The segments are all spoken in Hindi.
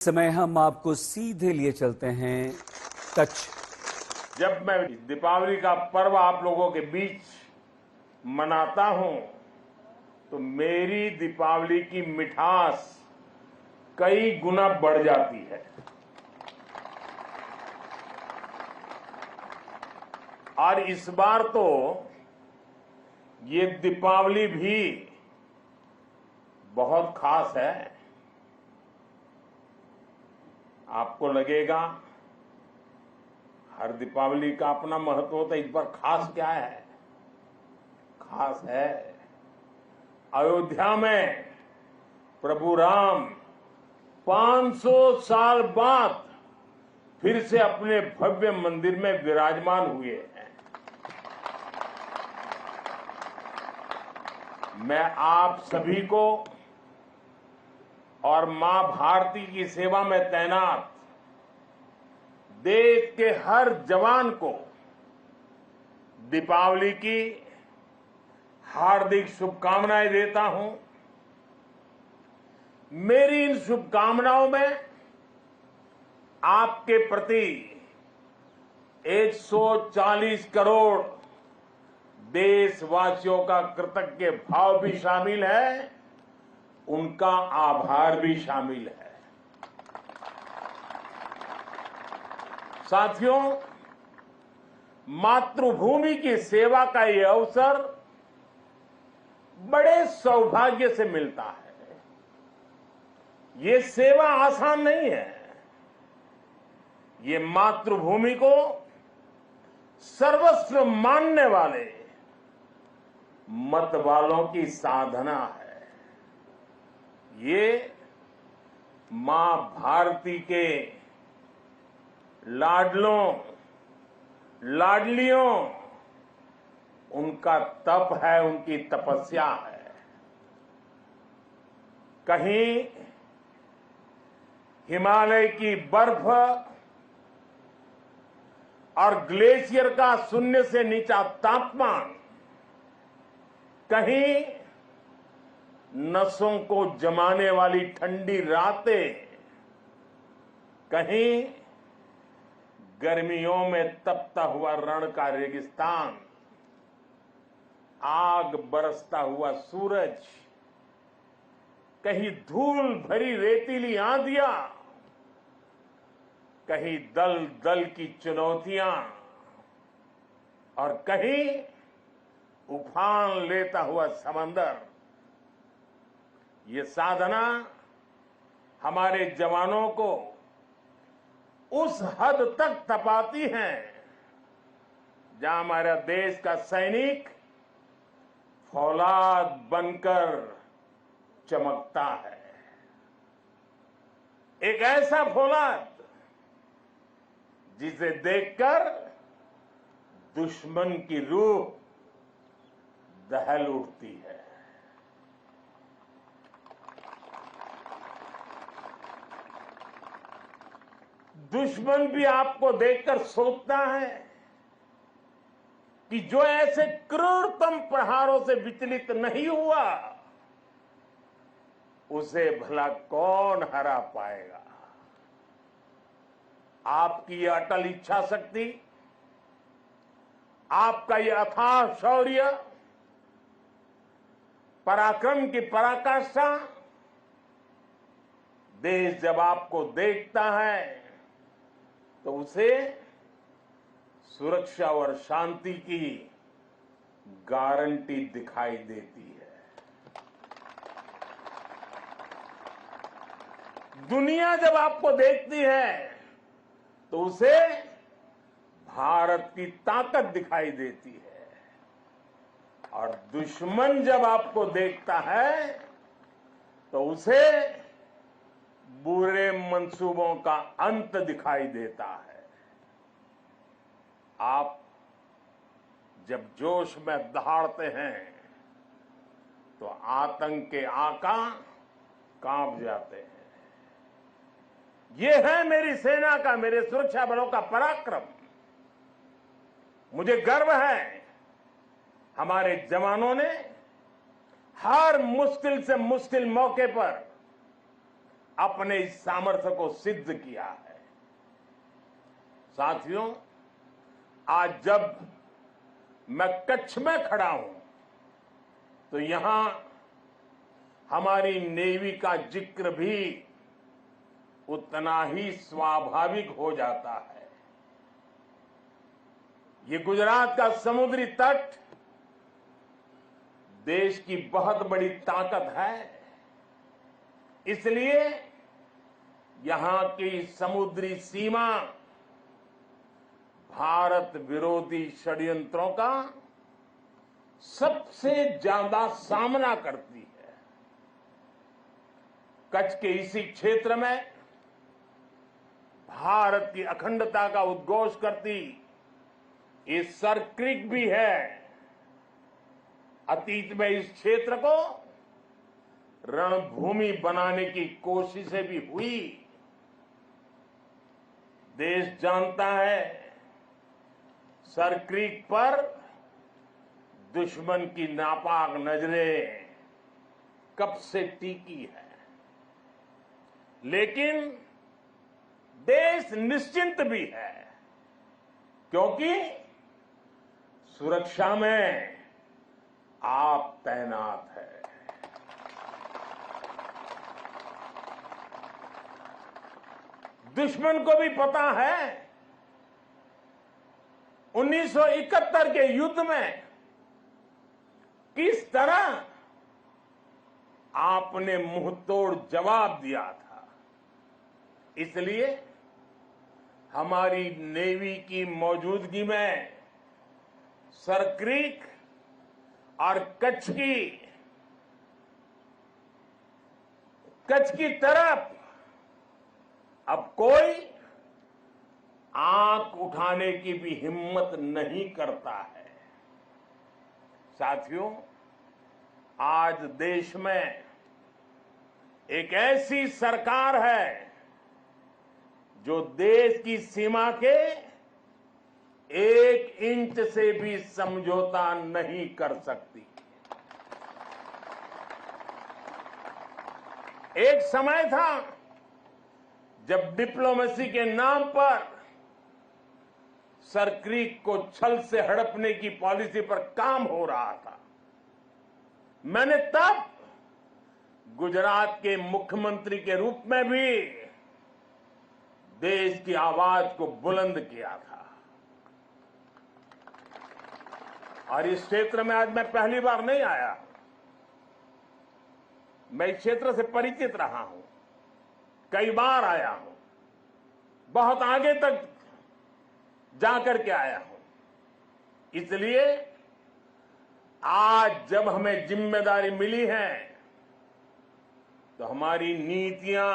समय हम आपको सीधे लिए चलते हैं कच्छ। जब मैं दीपावली का पर्व आप लोगों के बीच मनाता हूं तो मेरी दीपावली की मिठास कई गुना बढ़ जाती है। और इस बार तो ये दीपावली भी बहुत खास है। आपको लगेगा हर दीपावली का अपना महत्व होता है, इस बार खास क्या है? खास है अयोध्या में प्रभु राम 500 साल बाद फिर से अपने भव्य मंदिर में विराजमान हुए हैं। मैं आप सभी को और मां भारती की सेवा में तैनात देश के हर जवान को दीपावली की हार्दिक शुभकामनाएं देता हूं। मेरी इन शुभकामनाओं में आपके प्रति 140 करोड़ देशवासियों का कृतज्ञ भाव भी शामिल है, उनका आभार भी शामिल है। साथियों, मातृभूमि की सेवा का ये अवसर बड़े सौभाग्य से मिलता है। ये सेवा आसान नहीं है। ये मातृभूमि को सर्वस्व मानने वाले मत वालों की साधना है। ये मां भारती के लाडलों लाडलियों उनका तप है, उनकी तपस्या है। कहीं हिमालय की बर्फ और ग्लेशियर का शून्य से नीचा तापमान, कहीं नसों को जमाने वाली ठंडी रातें, कहीं गर्मियों में तपता हुआ रण का रेगिस्तान, आग बरसता हुआ सूरज, कहीं धूल भरी रेतीली आंधियां, कहीं दल दल की चुनौतियां और कहीं उफान लेता हुआ समंदर। ये साधना हमारे जवानों को उस हद तक तपाती है जहां हमारा देश का सैनिक फौलाद बनकर चमकता है। एक ऐसा फौलाद जिसे देखकर दुश्मन की रूह दहल उठती है। दुश्मन भी आपको देखकर सोचता है कि जो ऐसे क्रूरतम प्रहारों से विचलित नहीं हुआ, उसे भला कौन हरा पाएगा। आपकी यह अटल इच्छा शक्ति, आपका यह अथाह शौर्य, पराक्रम की पराकाष्ठा, देश जब आपको देखता है तो उसे सुरक्षा और शांति की गारंटी दिखाई देती है। दुनिया जब आपको देखती है तो उसे भारत की ताकत दिखाई देती है, और दुश्मन जब आपको देखता है तो उसे बुरे मंसूबों का अंत दिखाई देता है। आप जब जोश में दहाड़ते हैं तो आतंक के आका कांप जाते हैं। यह है मेरी सेना का, मेरे सुरक्षा बलों का पराक्रम। मुझे गर्व है हमारे जवानों ने हर मुश्किल से मुश्किल मौके पर अपने इस सामर्थ्य को सिद्ध किया है। साथियों, आज जब मैं कच्छ में खड़ा हूं तो यहां हमारी नेवी का जिक्र भी उतना ही स्वाभाविक हो जाता है। ये गुजरात का समुद्री तट देश की बहुत बड़ी ताकत है, इसलिए यहां की समुद्री सीमा भारत विरोधी षड्यंत्रों का सबसे ज्यादा सामना करती है। कच्छ के इसी क्षेत्र में भारत की अखंडता का उद्घोष करती ये सर क्रीक भी है। अतीत में इस क्षेत्र को रणभूमि बनाने की कोशिशें भी हुई। देश जानता है सर क्रीक पर दुश्मन की नापाक नजरें कब से टिकी है, लेकिन देश निश्चिंत भी है क्योंकि सुरक्षा में आप तैनात है। दुश्मन को भी पता है 1971 के युद्ध में किस तरह आपने मुंहतोड़ जवाब दिया था। इसलिए हमारी नेवी की मौजूदगी में सर क्रीक और कच्छ की तरफ अब कोई आंख उठाने की भी हिम्मत नहीं करता है। साथियों, आज देश में एक ऐसी सरकार है जो देश की सीमा के 1 इंच से भी समझौता नहीं कर सकती। एक समय था जब डिप्लोमेसी के नाम पर सर क्रीक को छल से हड़पने की पॉलिसी पर काम हो रहा था। मैंने तब गुजरात के मुख्यमंत्री के रूप में भी देश की आवाज को बुलंद किया था। और इस क्षेत्र में आज मैं पहली बार नहीं आया, मैं इस क्षेत्र से परिचित रहा हूं, कई बार आया हूं, बहुत आगे तक जाकर के आया हूं। इसलिए आज जब हमें जिम्मेदारी मिली है तो हमारी नीतियां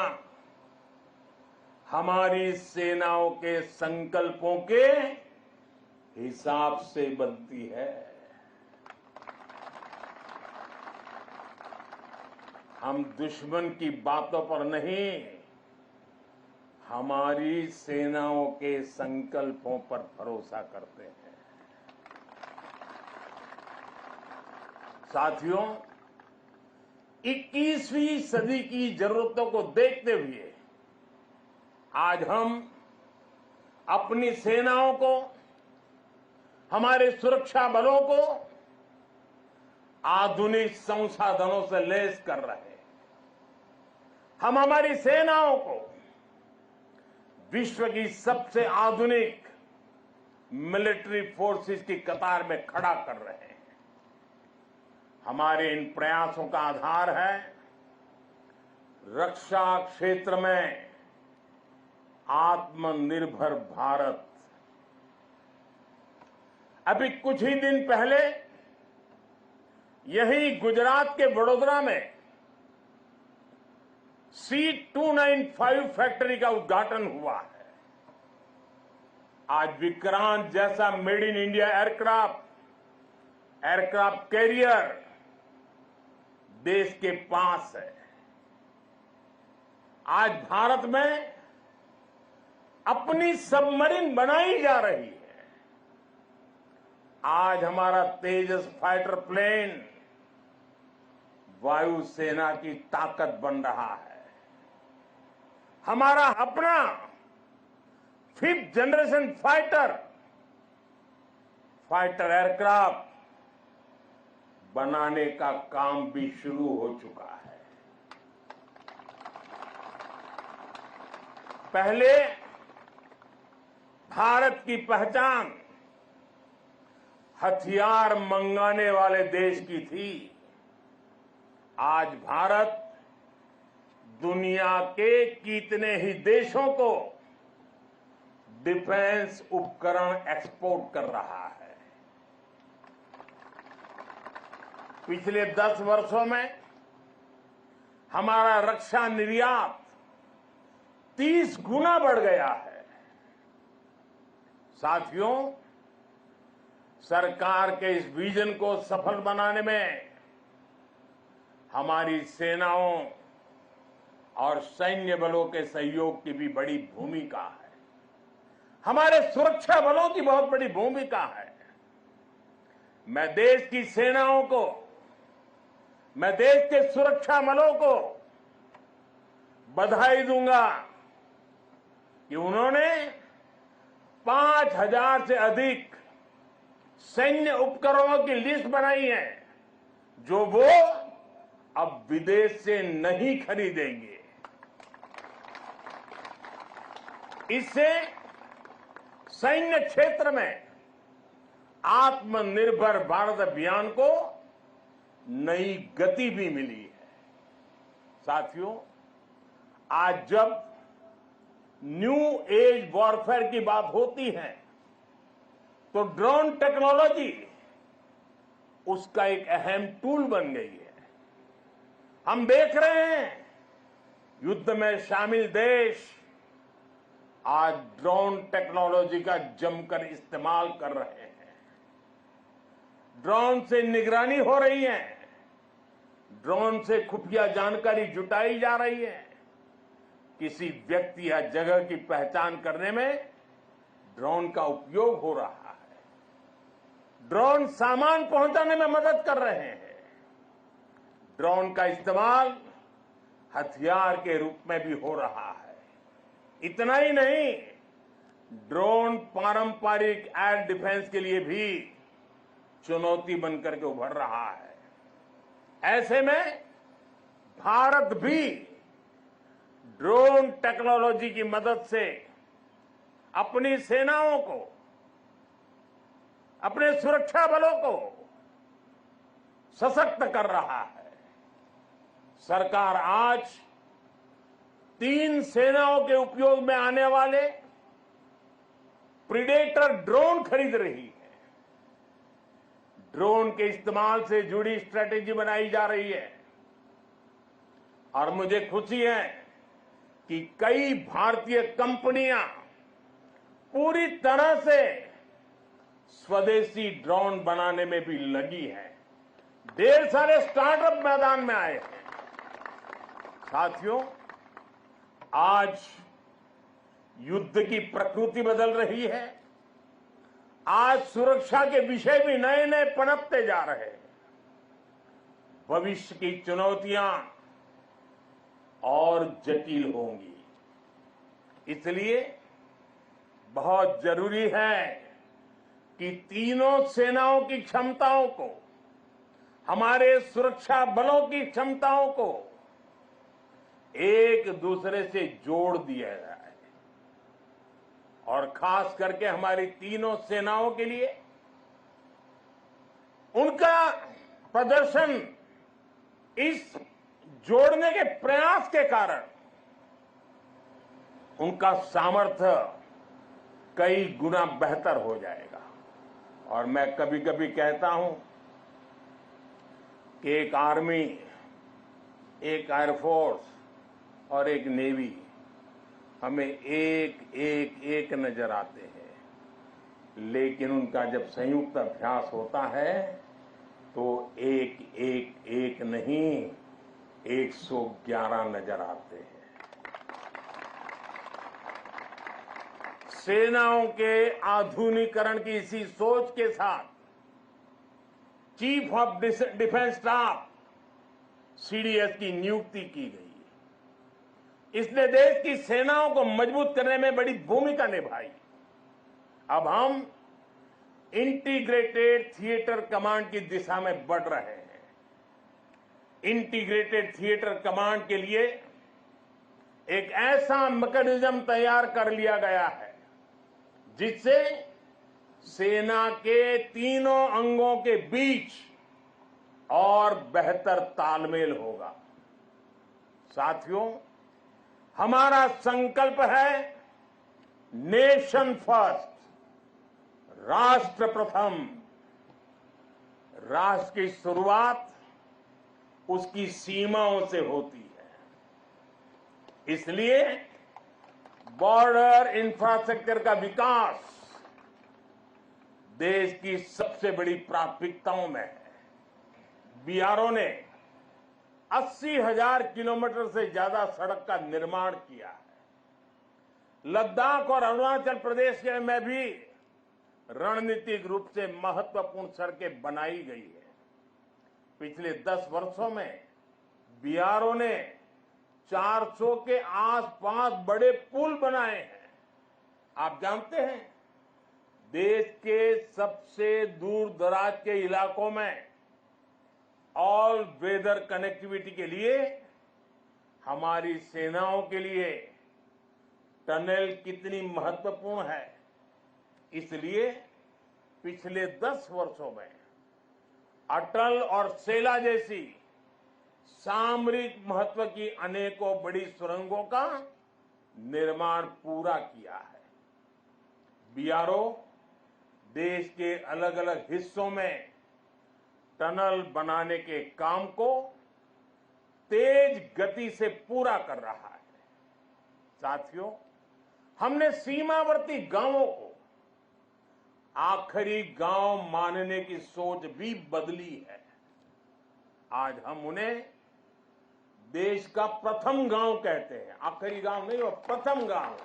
हमारी सेनाओं के संकल्पों के हिसाब से बनती है। हम दुश्मन की बातों पर नहीं, हमारी सेनाओं के संकल्पों पर भरोसा करते हैं। साथियों, 21वीं सदी की जरूरतों को देखते हुए आज हम अपनी सेनाओं को, हमारे सुरक्षा बलों को आधुनिक संसाधनों से लैस कर रहे हैं। हम हमारी सेनाओं को विश्व की सबसे आधुनिक मिलिट्री फोर्सेस की कतार में खड़ा कर रहे हैं। हमारे इन प्रयासों का आधार है रक्षा क्षेत्र में आत्मनिर्भर भारत। अभी कुछ ही दिन पहले यही गुजरात के वडोदरा में C295 फैक्ट्री का उद्घाटन हुआ है। आज विक्रांत जैसा made in India aircraft carrier देश के पास है। आज भारत में अपनी सबमरीन बनाई जा रही है। आज हमारा तेजस फाइटर प्लेन वायुसेना की ताकत बन रहा है। हमारा अपना 5th जनरेशन फाइटर एयरक्राफ्ट बनाने का काम भी शुरू हो चुका है। पहले भारत की पहचान हथियार मंगाने वाले देश की थी। आज भारत दुनिया के कितने ही देशों को डिफेंस उपकरण एक्सपोर्ट कर रहा है। पिछले 10 वर्षों में हमारा रक्षा निर्यात 30 गुना बढ़ गया है। साथियों, सरकार के इस विजन को सफल बनाने में हमारी सेनाओं और सैन्य बलों के सहयोग की भी बड़ी भूमिका है। हमारे सुरक्षा बलों की बहुत बड़ी भूमिका है। मैं देश की सेनाओं को, मैं देश के सुरक्षा बलों को बधाई दूंगा कि उन्होंने 5000 से अधिक सैन्य उपकरणों की लिस्ट बनाई है जो वो अब विदेश से नहीं खरीदेंगे। इससे सैन्य क्षेत्र में आत्मनिर्भर भारत अभियान को नई गति भी मिली है। साथियों, आज जब न्यू एज वॉरफेयर की बात होती है तो ड्रोन टेक्नोलॉजी उसका एक अहम टूल बन गई है। हम देख रहे हैं युद्ध में शामिल देश आज ड्रोन टेक्नोलॉजी का जमकर इस्तेमाल कर रहे हैं। ड्रोन से निगरानी हो रही है, ड्रोन से खुफिया जानकारी जुटाई जा रही है। किसी व्यक्ति या जगह की पहचान करने में ड्रोन का उपयोग हो रहा है। ड्रोन सामान पहुंचाने में मदद कर रहे हैं। ड्रोन का इस्तेमाल हथियार के रूप में भी हो रहा है। इतना ही नहीं, ड्रोन पारंपरिक एयर डिफेंस के लिए भी चुनौती बनकर के उभर रहा है। ऐसे में भारत भी ड्रोन टेक्नोलॉजी की मदद से अपनी सेनाओं को, अपने सुरक्षा बलों को सशक्त कर रहा है। सरकार आज 3 सेनाओं के उपयोग में आने वाले प्रीडेटर ड्रोन खरीद रही है। ड्रोन के इस्तेमाल से जुड़ी स्ट्रेटेजी बनाई जा रही है और मुझे खुशी है कि कई भारतीय कंपनियां पूरी तरह से स्वदेशी ड्रोन बनाने में भी लगी हैं। ढेर सारे स्टार्टअप मैदान में आए हैं। साथियों, आज युद्ध की प्रकृति बदल रही है। आज सुरक्षा के विषय भी नए नए पनपते जा रहे हैं। भविष्य की चुनौतियां और जटिल होंगी। इसलिए बहुत जरूरी है कि तीनों सेनाओं की क्षमताओं को, हमारे सुरक्षा बलों की क्षमताओं को एक दूसरे से जोड़ दिया जाए और खास करके हमारी तीनों सेनाओं के लिए उनका प्रदर्शन इस जोड़ने के प्रयास के कारण उनका सामर्थ्य कई गुना बेहतर हो जाएगा। और मैं कभी कभी कहता हूं कि एक आर्मी, एक एयरफोर्स और एक नेवी हमें एक नजर आते हैं, लेकिन उनका जब संयुक्त अभ्यास होता है तो एक नहीं 111 नजर आते हैं। सेनाओं के आधुनिकीकरण की इसी सोच के साथ chief of defence staff CDS की नियुक्ति की गई। इसने देश की सेनाओं को मजबूत करने में बड़ी भूमिका निभाई। अब हम इंटीग्रेटेड थिएटर कमांड की दिशा में बढ़ रहे हैं। इंटीग्रेटेड थिएटर कमांड के लिए एक ऐसा मैकेनिज्म तैयार कर लिया गया है जिससे सेना के तीनों अंगों के बीच और बेहतर तालमेल होगा। साथियों, हमारा संकल्प है नेशन फर्स्ट, राष्ट्र प्रथम। राष्ट्र की शुरुआत उसकी सीमाओं से होती है। इसलिए बॉर्डर इंफ्रास्ट्रक्चर का विकास देश की सबसे बड़ी प्राथमिकताओं में है। बीआरओ ने 80,000 किलोमीटर से ज्यादा सड़क का निर्माण किया है। लद्दाख और अरुणाचल प्रदेश में भी रणनीतिक रूप से महत्वपूर्ण सड़कें बनाई गई है। पिछले 10 वर्षों में बीआरओ ने 400 के आसपास बड़े पुल बनाए हैं। आप जानते हैं, देश के सबसे दूर दराज के इलाकों में ऑल वेदर कनेक्टिविटी के लिए हमारी सेनाओं के लिए टनल कितनी महत्वपूर्ण है। इसलिए पिछले 10 वर्षों में अटल और सेला जैसी सामरिक महत्व की अनेकों बड़ी सुरंगों का निर्माण पूरा किया है। बीआरओ देश के अलग अलग हिस्सों में टनल बनाने के काम को तेज गति से पूरा कर रहा है। साथियों, हमने सीमावर्ती गांवों को आखिरी गांव मानने की सोच भी बदली है। आज हम उन्हें देश का प्रथम गांव कहते हैं। आखिरी गांव नहीं, वो प्रथम गांव।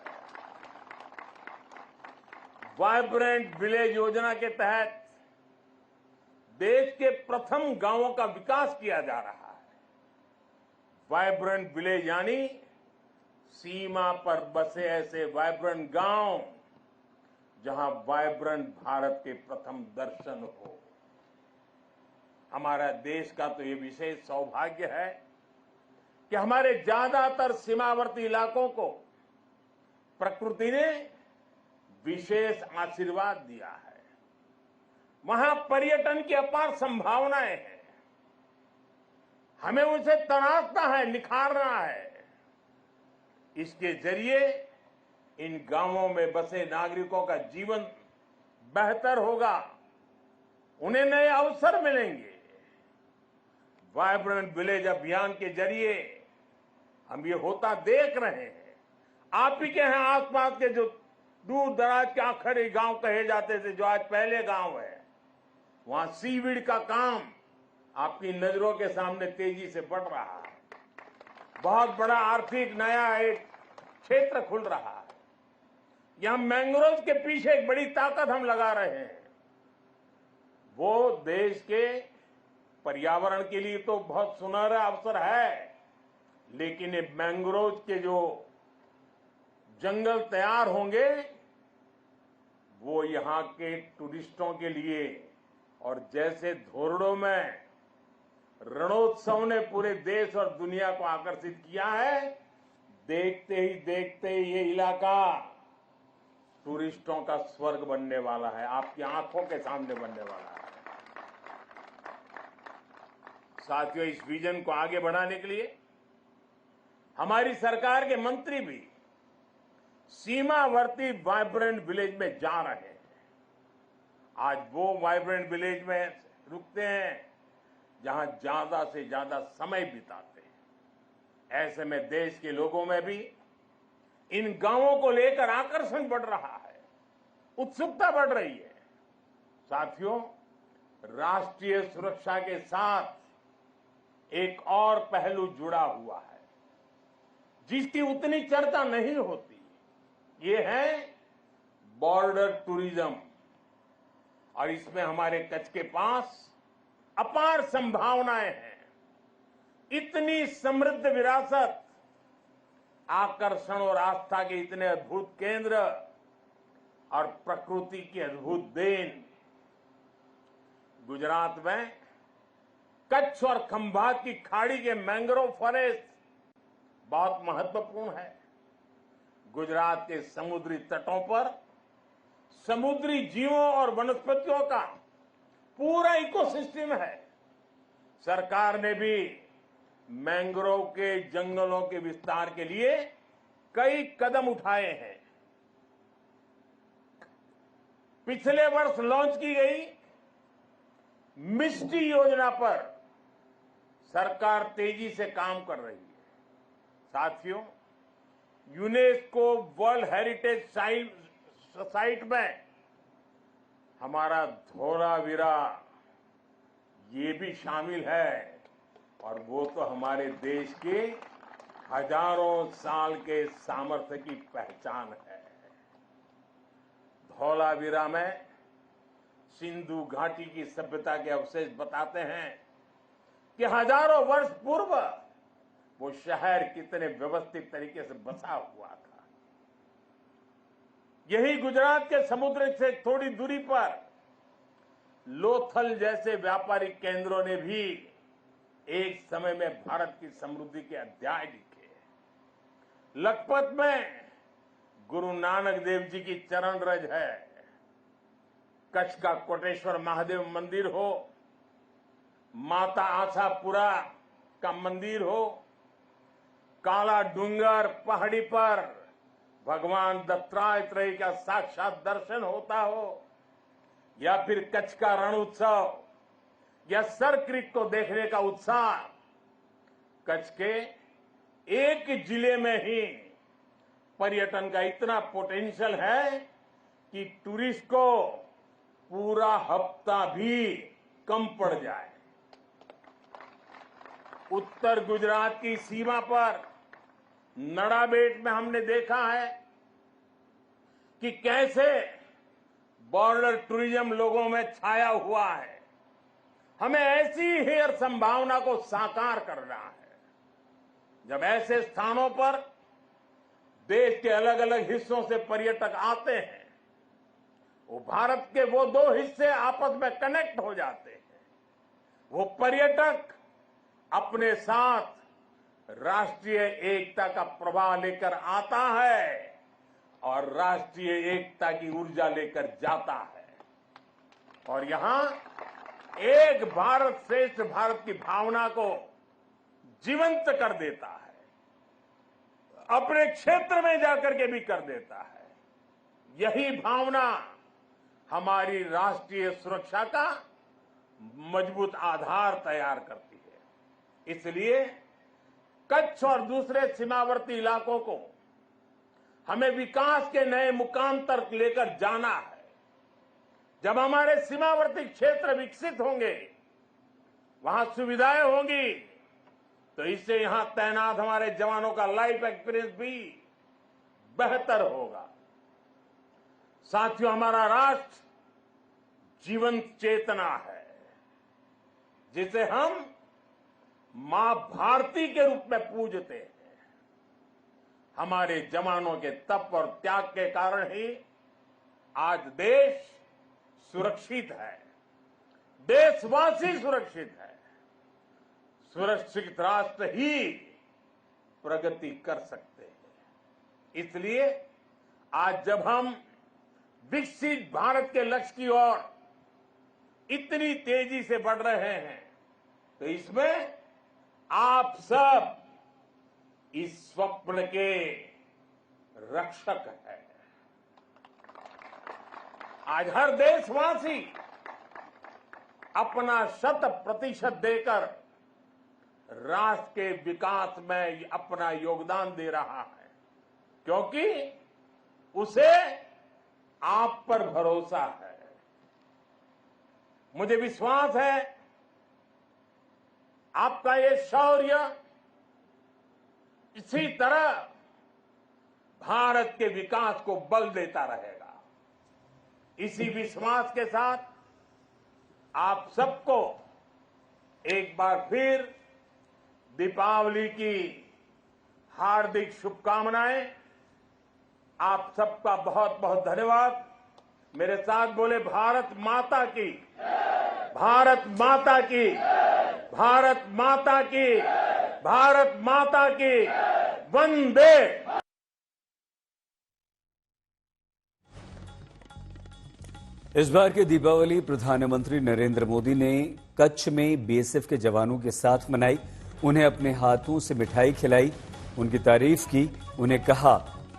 वाइब्रेंट विलेज योजना के तहत देश के प्रथम गांवों का विकास किया जा रहा है। वाइब्रेंट विलेज यानी सीमा पर बसे ऐसे वाइब्रेंट गांव जहां वाइब्रेंट भारत के प्रथम दर्शन हो। हमारा देश का तो ये विशेष सौभाग्य है कि हमारे ज्यादातर सीमावर्ती इलाकों को प्रकृति ने विशेष आशीर्वाद दिया है। वहां पर्यटन की अपार संभावनाएं हैं। हमें उसे तराशना है, निखारना है। इसके जरिए इन गांवों में बसे नागरिकों का जीवन बेहतर होगा, उन्हें नए अवसर मिलेंगे। वाइब्रेंट विलेज अभियान के जरिए हम ये होता देख रहे हैं। आप ही के यहाँ आसपास के जो दूर दराज के आखिरी गांव कहे जाते थे, जो आज पहले गांव है, वहां सीवीड का काम आपकी नजरों के सामने तेजी से बढ़ रहा है। बहुत बड़ा आर्थिक नया एक क्षेत्र खुल रहा है। यहां मैंग्रोव के पीछे एक बड़ी ताकत हम लगा रहे हैं। वो देश के पर्यावरण के लिए तो बहुत सुनहरा अवसर है, लेकिन ये मैंग्रोव के जो जंगल तैयार होंगे वो यहां के टूरिस्टों के लिए, और जैसे धोरडो में रणोत्सव ने पूरे देश और दुनिया को आकर्षित किया है, देखते ही ये इलाका टूरिस्टों का स्वर्ग बनने वाला है, आपकी आंखों के सामने बनने वाला है। साथियों, इस विजन को आगे बढ़ाने के लिए हमारी सरकार के मंत्री भी सीमावर्ती वाइब्रेंट विलेज में जा रहे हैं। आज वो वाइब्रेंट विलेज में रुकते हैं जहां ज्यादा से ज्यादा समय बिताते हैं। ऐसे में देश के लोगों में भी इन गांवों को लेकर आकर्षण बढ़ रहा है, उत्सुकता बढ़ रही है। साथियों, राष्ट्रीय सुरक्षा के साथ एक और पहलू जुड़ा हुआ है जिसकी उतनी चर्चा नहीं होती। ये है बॉर्डर टूरिज्म, और इसमें हमारे कच्छ के पास अपार संभावनाएं हैं। इतनी समृद्ध विरासत आकर्षण और आस्था के इतने अद्भुत केंद्र और प्रकृति की अद्भुत देन गुजरात में कच्छ और खंभात की खाड़ी के मैंग्रोव फॉरेस्ट बहुत महत्वपूर्ण है। गुजरात के समुद्री तटों पर समुद्री जीवों और वनस्पतियों का पूरा इकोसिस्टम है। सरकार ने भी मैंग्रोव के जंगलों के विस्तार के लिए कई कदम उठाए हैं। पिछले वर्ष लॉन्च की गई मिस्टी योजना पर सरकार तेजी से काम कर रही है। साथियों, यूनेस्को वर्ल्ड हेरिटेज साइट में हमारा धोलावीरा ये भी शामिल है और वो तो हमारे देश के हजारों साल के सामर्थ्य की पहचान है। धोलावीरा में सिंधु घाटी की सभ्यता के अवशेष बताते हैं कि हजारों वर्ष पूर्व वो शहर कितने व्यवस्थित तरीके से बसा हुआ था। यही गुजरात के समुद्र से थोड़ी दूरी पर लोथल जैसे व्यापारिक केंद्रों ने भी एक समय में भारत की समृद्धि के अध्याय लिखे। लखपत में गुरु नानक देव जी की चरण रज है। कच्छ का कोटेश्वर महादेव मंदिर हो, माता आशापुरा का मंदिर हो, काला डूंगर पहाड़ी पर भगवान दत्तात्रेय का साक्षात दर्शन होता हो, या फिर कच्छ का रण उत्सव या सर क्रीक को देखने का उत्साह। कच्छ के एक जिले में ही पर्यटन का इतना पोटेंशियल है कि टूरिस्ट को पूरा हफ्ता भी कम पड़ जाए। उत्तर गुजरात की सीमा पर नड़ाबेट में हमने देखा है कि कैसे बॉर्डर टूरिज्म लोगों में छाया हुआ है। हमें ऐसी ही हर संभावना को साकार करना है। जब ऐसे स्थानों पर देश के अलग अलग हिस्सों से पर्यटक आते हैं, वो भारत के वो दो हिस्से आपस में कनेक्ट हो जाते हैं। वो पर्यटक अपने साथ राष्ट्रीय एकता का प्रवाह लेकर आता है और राष्ट्रीय एकता की ऊर्जा लेकर जाता है, और यहां एक भारत श्रेष्ठ भारत की भावना को जीवंत कर देता है, अपने क्षेत्र में जाकर के भी कर देता है। यही भावना हमारी राष्ट्रीय सुरक्षा का मजबूत आधार तैयार करती है। इसलिए कच्छ और दूसरे सीमावर्ती इलाकों को हमें विकास के नए मुकाम तक लेकर जाना है। जब हमारे सीमावर्ती क्षेत्र विकसित होंगे, वहां सुविधाएं होंगी, तो इससे यहां तैनात हमारे जवानों का लाइफ एक्सपीरियंस भी बेहतर होगा। साथियों, हमारा राष्ट्र जीवंत चेतना है, जिसे हम मां भारती के रूप में पूजते हैं। हमारे जवानों के तप और त्याग के कारण ही आज देश सुरक्षित है, देशवासी सुरक्षित है। सुरक्षित राष्ट्र ही प्रगति कर सकते हैं। इसलिए आज जब हम विकसित भारत के लक्ष्य की ओर इतनी तेजी से बढ़ रहे हैं, तो इसमें आप सब इस स्वप्न के रक्षक हैं। आज हर देशवासी अपना 100% देकर राष्ट्र के विकास में अपना योगदान दे रहा है, क्योंकि उसे आप पर भरोसा है। मुझे विश्वास है आपका ये शौर्य इसी तरह भारत के विकास को बल देता रहेगा। इसी विश्वास के साथ आप सबको एक बार फिर दीपावली की हार्दिक शुभकामनाएं। आप सबका बहुत बहुत धन्यवाद। मेरे साथ बोले भारत माता की, भारत माता की, भारत माता की, भारत माता की, वंदे। इस बार की दीपावली प्रधानमंत्री नरेंद्र मोदी ने कच्छ में बीएसएफ के जवानों के साथ मनाई। उन्हें अपने हाथों से मिठाई खिलाई, उनकी तारीफ की। उन्हें कहा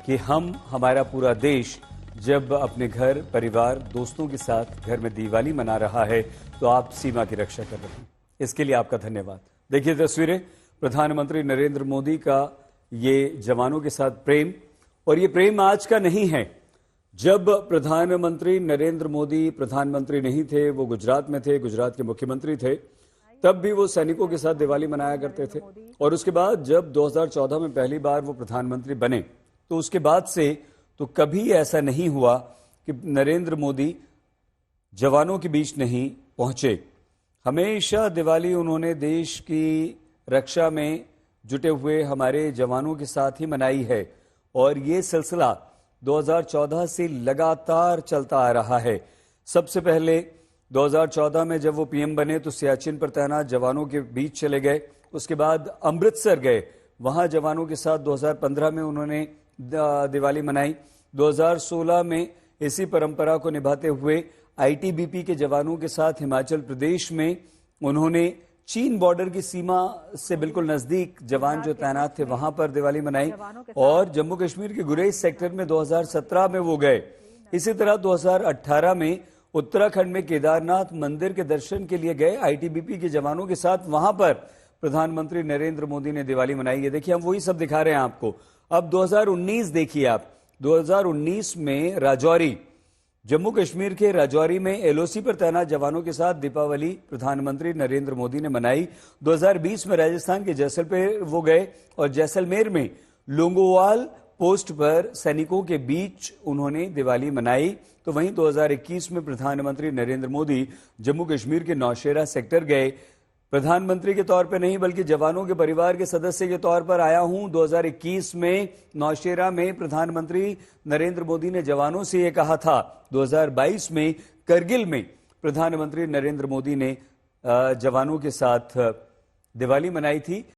कि हमारा पूरा देश जब अपने घर, परिवार, दोस्तों के साथ घर में दिवाली मना रहा है तो आप सीमा की रक्षा कर रहे हैं। इसके लिए आपका धन्यवाद। देखिए तस्वीरें, प्रधानमंत्री नरेंद्र मोदी का ये जवानों के साथ प्रेम, और ये प्रेम आज का नहीं है। जब प्रधानमंत्री नरेंद्र मोदी प्रधानमंत्री नहीं थे, वो गुजरात में थे, गुजरात के मुख्यमंत्री थे, तब भी वो सैनिकों के साथ दिवाली मनाया करते थे। और उसके बाद जब 2014 में पहली बार वो प्रधानमंत्री बने तो उसके बाद से तो कभी ऐसा नहीं हुआ कि नरेंद्र मोदी जवानों के बीच नहीं पहुंचे। हमेशा दिवाली उन्होंने देश की रक्षा में जुटे हुए हमारे जवानों के साथ ही मनाई है, और ये सिलसिला 2014 से लगातार चलता आ रहा है। सबसे पहले 2014 में जब वो पीएम बने तो सियाचिन पर तैनात जवानों के बीच चले गए। उसके बाद अमृतसर गए, वहां जवानों के साथ 2015 में उन्होंने दिवाली मनाई। 2016 में इसी परंपरा को निभाते हुए आईटीबीपी के जवानों के साथ हिमाचल प्रदेश में उन्होंने चीन बॉर्डर की सीमा से बिल्कुल नजदीक जवान जो तैनात थे वहां पर दिवाली मनाई। और जम्मू कश्मीर के गुरेज सेक्टर में 2017 में वो गए। इसी तरह 2018 में उत्तराखंड में केदारनाथ मंदिर के दर्शन के लिए गए आईटीबीपी के जवानों के साथ, वहां पर प्रधानमंत्री नरेंद्र मोदी ने दिवाली मनाई। ये देखिए, हम वही सब दिखा रहे हैं आपको। अब 2019 देखिए आप, 2019 में राजौरी, जम्मू कश्मीर के राजौरी में एलओसी पर तैनात जवानों के साथ दीपावली प्रधानमंत्री नरेंद्र मोदी ने मनाई। 2020 में राजस्थान के जैसलमेर वो गए और जैसलमेर में लोंगोवाल पोस्ट पर सैनिकों के बीच उन्होंने दिवाली मनाई। तो वहीं 2021 में प्रधानमंत्री नरेंद्र मोदी जम्मू कश्मीर के नौशेरा सेक्टर गए। प्रधानमंत्री के तौर पर नहीं बल्कि जवानों के परिवार के सदस्य के तौर पर आया हूं। 2021 में नौशेरा में प्रधानमंत्री नरेंद्र मोदी ने जवानों से यह कहा था। 2022 में करगिल में प्रधानमंत्री नरेंद्र मोदी ने जवानों के साथ दिवाली मनाई थी।